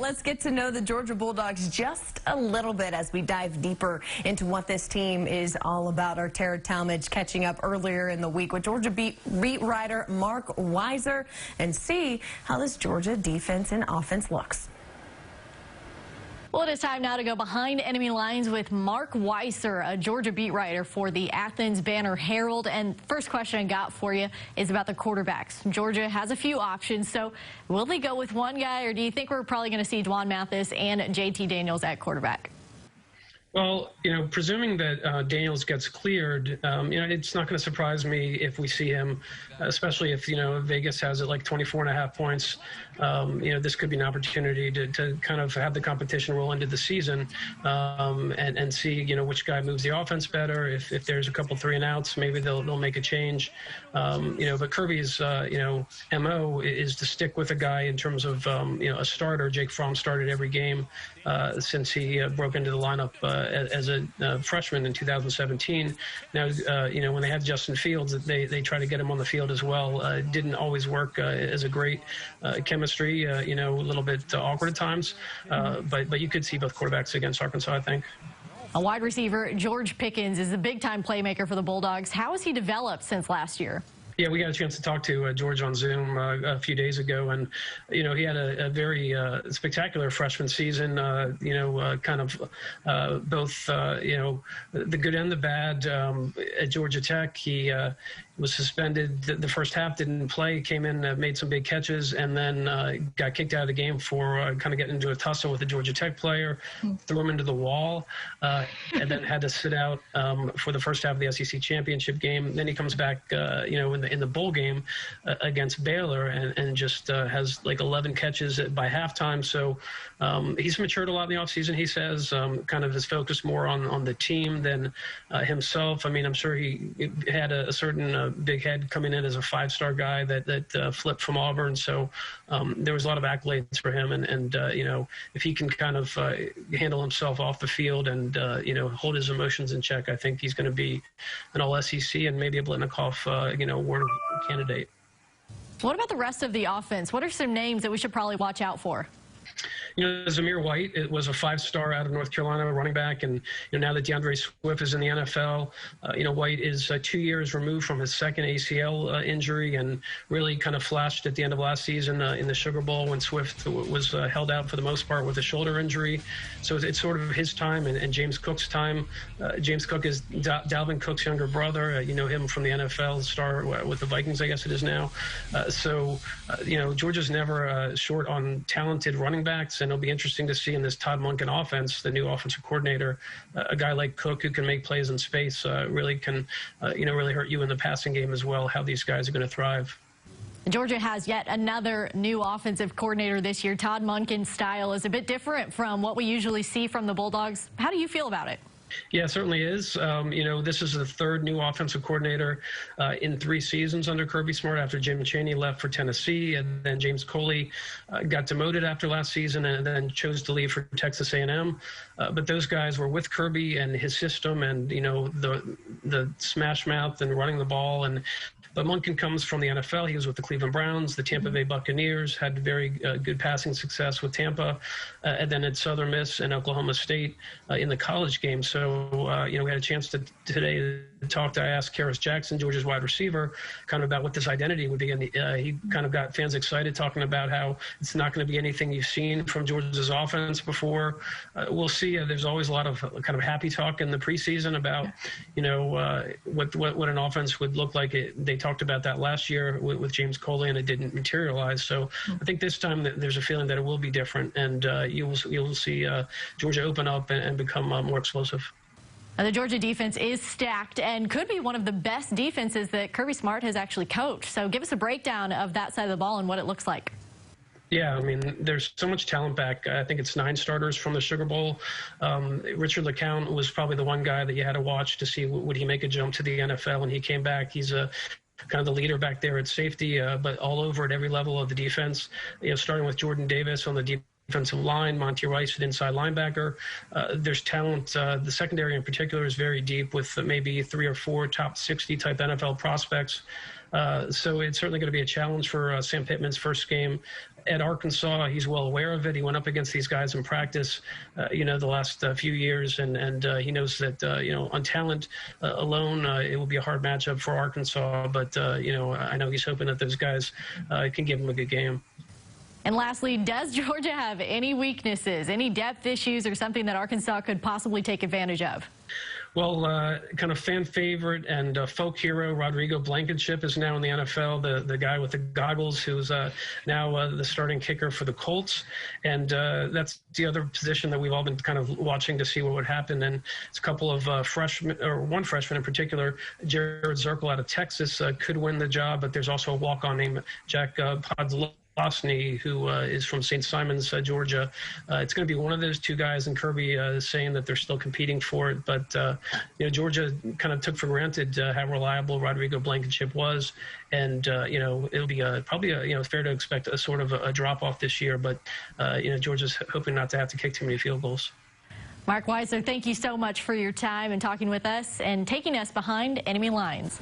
let's get to know the Georgia Bulldogs just a little bit as we dive deeper into what this team is all about. Our Tara Talmadge catching up earlier in the week with Georgia beat writer Marc Weiszer and see how this Georgia defense and offense looks. Well, it is time now to go behind enemy lines with Marc Weiszer, a Georgia beat writer for the Athens Banner-Herald. And first question I got for you is about the quarterbacks. Georgia has a few options, so will they go with one guy, or do you think we're probably going to see Dwan Mathis and JT Daniels at quarterback? Well, presuming that Daniels gets cleared, it's not going to surprise me if we see him, especially if, Vegas has it like 24.5 points. This could be an opportunity to kind of have the competition roll into the season and see, which guy moves the offense better. If there's a couple 3-and-outs, maybe they'll make a change. But Kirby's, MO is to stick with a guy in terms of, a starter. Jake Fromm started every game since he broke into the lineup as a freshman in 2017. Now, when they had Justin Fields, they try to get him on the field as well. It didn't always work as a great chemistry, a little bit awkward at times. But you could see both quarterbacks against Arkansas, I think. A wide receiver, George Pickens, is a big-time playmaker for the Bulldogs. How has he developed since last year? Yeah, we got a chance to talk to George on Zoom a few days ago, and he had a very spectacular freshman season. Kind of both the good and the bad. At Georgia Tech, he was suspended the first half, didn't play, came in, made some big catches, and then got kicked out of the game for kind of getting into a tussle with a Georgia Tech player, threw him into the wall, and then had to sit out for the first half of the SEC championship game. Then he comes back, in the bowl game against Baylor and just has like 11 catches by halftime. So he's matured a lot in the offseason, he says, kind of is focused more on the team than himself. I mean, I'm sure he had a certain big head coming in as a 5-star guy that flipped from Auburn. So there was a lot of accolades for him. And if he can kind of handle himself off the field and, hold his emotions in check, I think he's going to be an all-SEC and maybe a Blitnikoff, award candidate. What about the rest of the offense? What are some names that we should probably watch out for? Amir White, it was a 5-star out of North Carolina running back, and now that DeAndre Swift is in the NFL, White is 2 years removed from his second ACL injury and really kind of flashed at the end of last season in the Sugar Bowl when Swift was held out for the most part with a shoulder injury. So it's sort of his time and James Cook's time. James Cook is Dalvin Cook's younger brother. You know him from the NFL, star with the Vikings, I guess it is now. Georgia's never short on talented running backs, and it'll be interesting to see in this Todd Monken offense, the new offensive coordinator, a guy like Cook who can make plays in space, really can, really hurt you in the passing game as well, how these guys are going to thrive. Georgia has yet another new offensive coordinator this year. Todd Monken's style is a bit different from what we usually see from the Bulldogs. How do you feel about it? Yeah, it certainly is. This is the third new offensive coordinator in 3 seasons under Kirby Smart after Jim Chaney left for Tennessee, and then James Coley got demoted after last season and then chose to leave for Texas A&M. But those guys were with Kirby and his system and, the smash mouth and running the ball. But Monken comes from the NFL. He was with the Cleveland Browns, the Tampa Bay Buccaneers, had very good passing success with Tampa, and then at Southern Miss and Oklahoma State in the college game. So, we had a chance today to I asked Karis Jackson, Georgia's wide receiver, kind of about what this identity would be. And he kind of got fans excited talking about how it's not going to be anything you've seen from Georgia's offense before. We'll see. There's always a lot of kind of happy talk in the preseason about, what an offense would look like. They talked about that last year with James Coley, and it didn't materialize. So I think this time there's a feeling that it will be different, and you'll see Georgia open up and become more explosive. The Georgia defense is stacked and could be one of the best defenses that Kirby Smart has actually coached. So give us a breakdown of that side of the ball and what it looks like. Yeah, I mean, there's so much talent back. I think it's 9 starters from the Sugar Bowl. Richard LeCount was probably the one guy that you had to watch to see would he make a jump to the NFL, and he came back. He's kind of the leader back there at safety, but all over at every level of the defense. Starting with Jordan Davis on the defensive line, Monty Rice at inside linebacker. There's talent. The secondary in particular is very deep with maybe 3 or 4 top 60 type NFL prospects. So it's certainly going to be a challenge for Sam Pittman's first game at Arkansas. He's well aware of it. He went up against these guys in practice, the last few years, and he knows that, on talent alone, it will be a hard matchup for Arkansas. But, I know he's hoping that those guys can give him a good game. And lastly, does Georgia have any weaknesses, any depth issues, or something that Arkansas could possibly take advantage of? Well, kind of fan favorite and folk hero Rodrigo Blankenship is now in the NFL, the guy with the goggles who's now the starting kicker for the Colts. And that's the other position that we've all been kind of watching to see what would happen. And it's a couple of freshmen, or one freshman in particular, Jared Zirkle out of Texas, could win the job. But there's also a walk-on named Jack Podlosny, who is from St. Simons, Georgia. It's going to be one of those two guys, and Kirby is saying that they're still competing for it. But, Georgia kind of took for granted how reliable Rodrigo Blankenship was. And, it'll be probably fair to expect a sort of a drop-off this year. But, Georgia's hoping not to have to kick too many field goals. Marc Weiszer, thank you so much for your time and talking with us and taking us behind enemy lines.